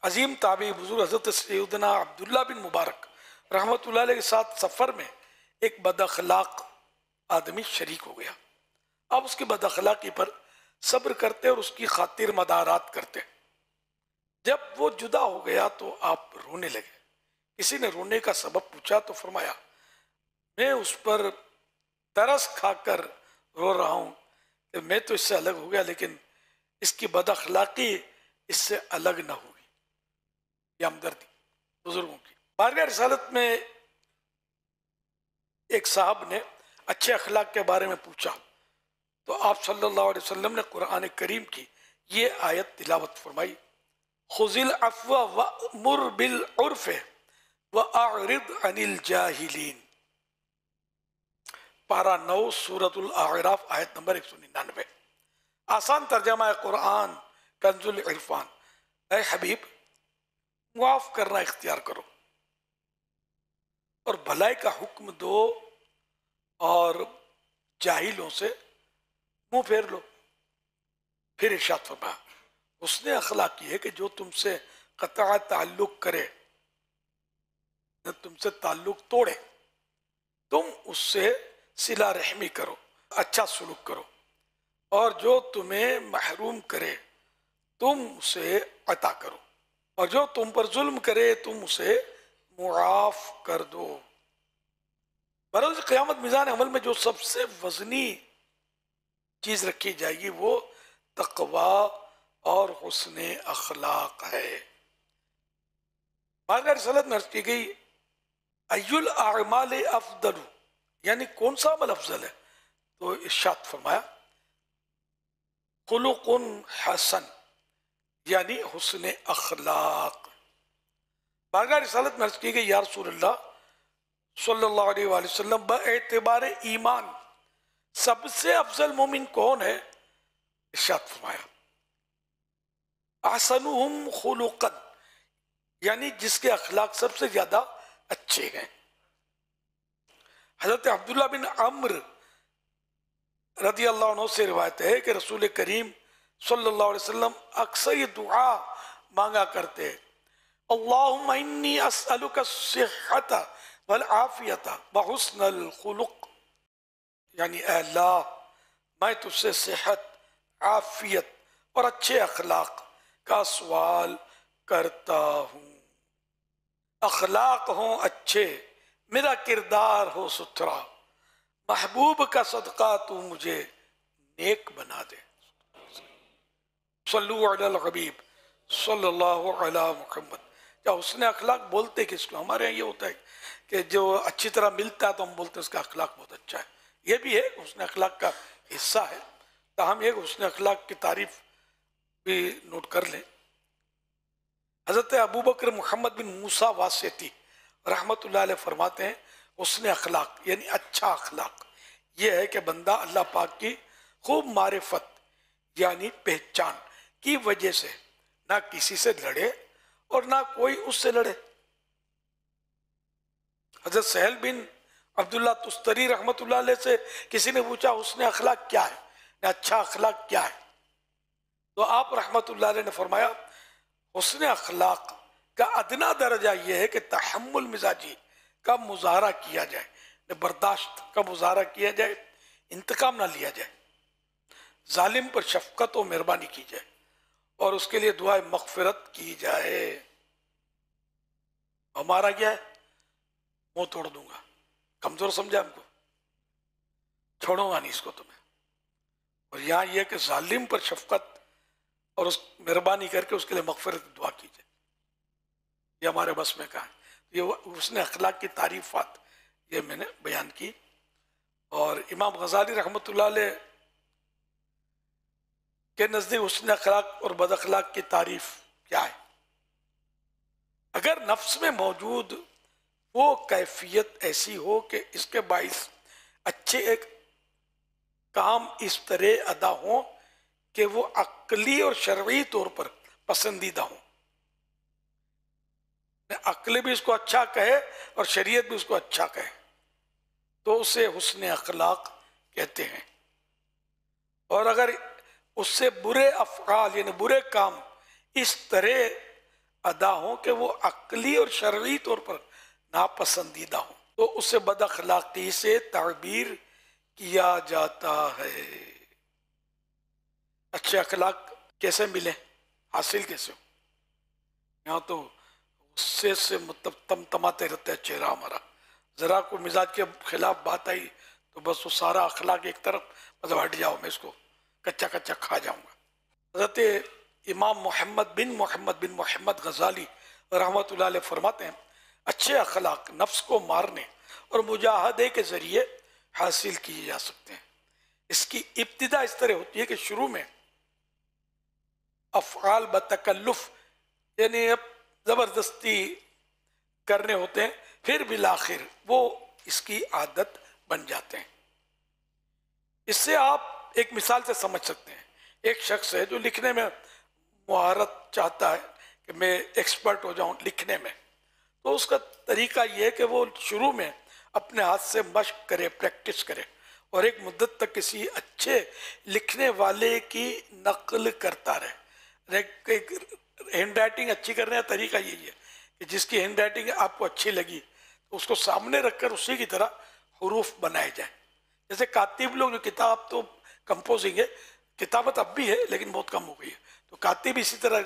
عظیم تابعی بزرگ حضرت سیدنا عبداللہ بن مبارک رحمۃ اللہ علیہ کے ساتھ سفر میں ایک بد اخلاق آدمی شریک ہو گیا. آپ اس کی بد اخلاقی پر صبر کرتے اور اس کی خاطر مدارات کرتے. جب وہ جدا ہو گیا تو آپ رونے لگے. کسی نے رونے کا سبب پوچھا تو فرمایا میں اس پر ترس کھا کر رو رہا ہوں کہ میں تو اس سے الگ ہو گیا لیکن اس کی بد اخلاقی اس سے الگ نہ ہوئی. یہ ہمدردی بزرگوں کی. بارگاہ رسالت میں ایک صاحب نے اچھے اخلاق کے بارے میں پوچھا تو آپ صلی اللہ علیہ وسلم نے قرآن کریم کی یہ آیت تلاوت فرمائی خذ العفو وأمر بالعرف وأعرض عن الجاہلین. پارہ 9 سورۃ الاعراف آیت نمبر 199. آسان ترجمہ ہے قرآن کنز العرفان. اے حبیب معاف کرنا اختیار کرو اور بھلائی کا حکم دو اور جاہلوں سے منہ پھیر لو. پھر ارشاد فرمایا حسن اخلاق یہ ہے کہ جو تم سے قطع تعلق کرے تم سے تعلق توڑے تم اس سے صلہ رحمی کرو اچھا سلوک کرو اور جو تمہیں محروم کرے تم اسے عطا کرو اور جو تم پر ظلم کرے تم اسے معاف کر دو. بروز قیامت میزان عمل میں جو سب سے وزنی چیز رکھی جائے گی وہ تقوی اور حسن اخلاق ہے. بارگاہ رسالت میں عرض کی گئی ای الاعمال افضل یعنی کون سا عمل افضل ہے تو ارشاد فرمایا خلق حسن یعنی حسن اخلاق. بارگاہ رسالت میں عرض کی گئی یا رسول اللہ صلی اللہ علیہ وآلہ وسلم باعتبار ایمان سب سے افضل مومن کون ہے؟ ارشاد فرمایا احسنہم خلقا یعنی جس کے اخلاق سب سے زیادہ اچھے ہیں. حضرت عبداللہ بن عمرو رضی اللہ عنہ سے روایت ہے کہ رسول کریم صلی اللہ علیہ وسلم اکثر یہ دعا مانگا کرتے اللہم انی اسألک الصحت والعافیت وحسن الخلق یعنی اے اللہ میں تجھ سے صحت عافیت اور اچھے اخلاق کا سوال کرتا ہوں. اخلاق ہوں اچھے میرا کردار ہو ستھرا محبوب کا صدقہ تو مجھے نیک بنا دے. صلو علی الحبیب صلی اللہ علی محمد. کیا حسن اخلاق بولتے کس کو؟ ہمارے یہاں یہ ہوتا ہے کہ جو اچھی طرح ملتا ہے تو ہم بولتے ہیں اس کا اخلاق بہت اچھا ہے. یہ بھی ہے حسن اخلاق کا حصہ ہے تاہم ایک حسن اخلاق کی تعریف بھی نوٹ کر لیں. حضرت ابو بکر محمد بن موسیٰ واسطی رحمۃ اللہ علیہ فرماتے ہیں حسن اخلاق یعنی اچھا اخلاق یہ ہے کہ بندہ اللہ پاک کی خوب معرفت یعنی پہچان کی وجہ سے نہ کسی سے لڑے اور نہ کوئی اس سے لڑے. حضرت سہل بن عبداللہ تستری رحمۃ اللہ علیہ سے کسی نے پوچھا حسن اخلاق کیا ہے اچھا اخلاق کیا ہے تو آپ رحمۃ اللہ علیہ نے فرمایا حسن اخلاق کا ادنا درجہ یہ ہے کہ تحمل مزاجی کا مظاہرہ کیا جائے برداشت کا مظاہرہ کیا جائے انتقام نہ لیا جائے ظالم پر شفقت و مہربانی کی جائے اور اس کے لیے دعائے مغفرت کی جائے. ہمارا کیا ہے منہ توڑ دوں گا کمزور سمجھا ہم کو چھوڑوں گا نہیں اس کو تمہیں. اور یہاں یہ کہ ظالم پر شفقت اور اس مہربانی کر کے اس کے لیے مغفرت دعا کی جائے. یہ ہمارے بس میں کہا ہے. یہ حسن اخلاق کی تعریفات یہ میں نے بیان کی. اور امام غزالی رحمۃ اللہ علیہ کے نزدیک حسن اخلاق اور بد اخلاق کی تعریف کیا ہے؟ اگر نفس میں موجود وہ کیفیت ایسی ہو کہ اس کے باعث اچھے ایک کام اس طرح ادا ہوں کہ وہ عقلی اور شرعی طور پر پسندیدہ ہوں. عقل بھی اس کو اچھا کہے اور شریعت بھی اس کو اچھا کہے تو اسے حسن اخلاق کہتے ہیں. اور اگر اس سے برے افعال یعنی برے کام اس طرح ادا ہوں کہ وہ عقلی اور شرعی طور پر ناپسندیدہ ہوں، تو اسے بد اخلاقی سے تعبیر کیا جاتا ہے۔ اچھے اخلاق کیسے ملیں، حاصل کیسے ہو؟ یہاں تو غصے سے مطلب تمتماتے رہتے ہیں چہرہ ہمارا، ذرا کو مزاج کے خلاف بات آئی تو بس وہ سارا اخلاق ایک طرف، مطلب ہٹ جاؤ، میں اس کو کچا کچا کھا جاؤں گا۔ حضرت امام محمد بن محمد غزالی رحمۃ اللہ علیہ فرماتے ہیں اچھے اخلاق نفس کو مارنے اور مجاہدے کے ذریعے حاصل کیے جا سکتے ہیں۔ اس کی ابتدا اس طرح ہوتی ہے کہ شروع میں افعال بتکلف، یعنی اب زبردستی کرنے ہوتے ہیں، پھر بالآخر وہ اس کی عادت بن جاتے ہیں۔ اس سے آپ ایک مثال سے سمجھ سکتے ہیں، ایک شخص ہے جو لکھنے میں مہارت چاہتا ہے کہ میں ایکسپرٹ ہو جاؤں لکھنے میں، تو اس کا طریقہ یہ ہے کہ وہ شروع میں اپنے ہاتھ سے مشق کرے، پریکٹس کرے، اور ایک مدت تک کسی اچھے لکھنے والے کی نقل کرتا رہے۔ ہینڈ رائٹنگ اچھی کرنے کا طریقہ یہی ہے کہ جس کی ہینڈ رائٹنگ آپ کو اچھی لگی تو اس کو سامنے رکھ کر اسی کی طرح حروف بنائے جائیں۔ جیسے کاتب لوگ جو کتاب تو کمپوزنگ ہے، کتابت اب بھی ہے لیکن بہت کم ہو گئی ہے، تو کاتب اسی طرح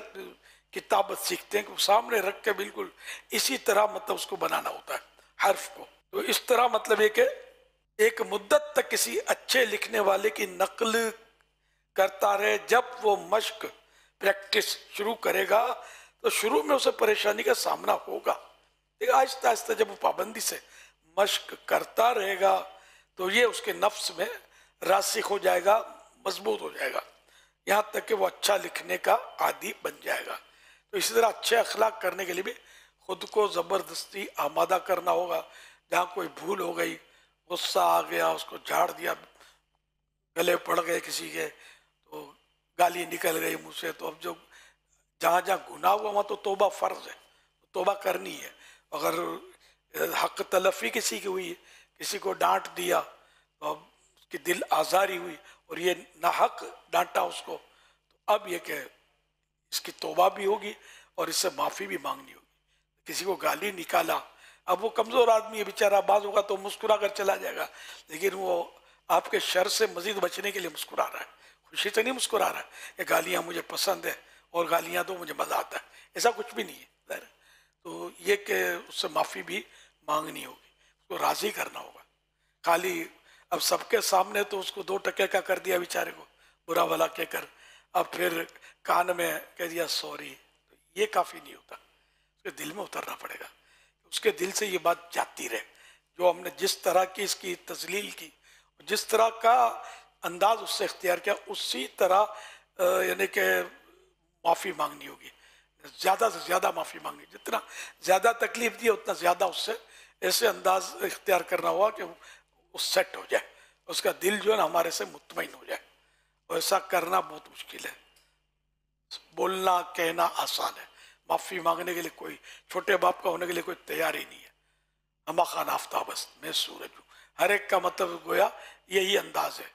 کتابت سیکھتے ہیں کہ سامنے رکھ کے بالکل اسی طرح مطلب اس کو بنانا ہوتا ہے حرف کو۔ تو اس طرح مطلب یہ کہ ایک مدت تک کسی اچھے لکھنے والے کی نقل کرتا رہے، جب وہ مشق پریکٹس شروع کرے گا تو شروع میں اسے پریشانی کا سامنا ہوگا، لیکن آہستہ آہستہ جب وہ پابندی سے مشق کرتا رہے گا تو یہ اس کے نفس میں راسخ ہو جائے گا، مضبوط ہو جائے گا، یہاں تک کہ وہ اچھا لکھنے کا عادی بن جائے گا۔ تو اسی طرح اچھے اخلاق کرنے کے لیے بھی خود کو زبردستی آمادہ کرنا ہوگا۔ جہاں کوئی بھول ہو گئی، غصہ آ گیا، اس کو جھاڑ دیا، گلے پڑ گئے کسی کے تو گالی نکل گئی منہ سے، تو اب جو جہاں جہاں گناہ ہوا وہاں تو توبہ فرض ہے، توبہ کرنی ہے۔ اگر حق تلفی کسی کی ہوئی، کسی کو ڈانٹ دیا تو اب اس کی دل آزاری ہوئی اور یہ ناحق ڈانٹا اس کو، تو اب یہ کہ اس کی توبہ بھی ہوگی اور اس سے معافی بھی مانگنی ہوگی۔ کسی کو گالی نکالا، اب وہ کمزور آدمی ہے بیچارہ، بعض ہوگا تو مسکرا کر چلا جائے گا، لیکن وہ آپ کے شر سے مزید بچنے کے لیے مسکرا رہا ہے، خوشی سے نہیں مسکرا رہا ہے کہ گالیاں مجھے پسند ہے اور گالیاں تو مجھے مزہ آتا ہے، ایسا کچھ بھی نہیں ہے۔ تو یہ کہ اس سے معافی بھی مانگنی ہوگی، اس کو راضی کرنا ہوگا۔ خالی اب سب کے سامنے تو اس کو 2 ٹکے کا کر دیا بیچارے کو، برا بھلا کہہ کر، اب پھر کان میں کہہ دیا سوری، تو یہ کافی نہیں ہوتا، اس کے دل میں اترنا پڑے گا، اس کے دل سے یہ بات جاتی رہے۔ جو ہم نے جس طرح کی اس کی تذلیل کی، جس طرح کا انداز اس سے اختیار کیا، اسی طرح یعنی کہ معافی مانگنی ہوگی، زیادہ سے زیادہ معافی مانگنی، جتنا زیادہ تکلیف دی اتنا زیادہ اس سے ایسے انداز اختیار کرنا ہوا کہ وہ سیٹ ہو جائے، اس کا دل جو ہے نا ہمارے سے مطمئن ہو جائے، اور ایسا کرنا بہت مشکل ہے۔ بولنا کہنا آسان ہے، معافی مانگنے کے لیے کوئی چھوٹے باپ کا ہونے کے لیے کوئی تیار ہی نہیں ہے۔ اما خان آفتاب است میں سورج ہوں، ہر ایک کا مطلب گویا یہی انداز ہے۔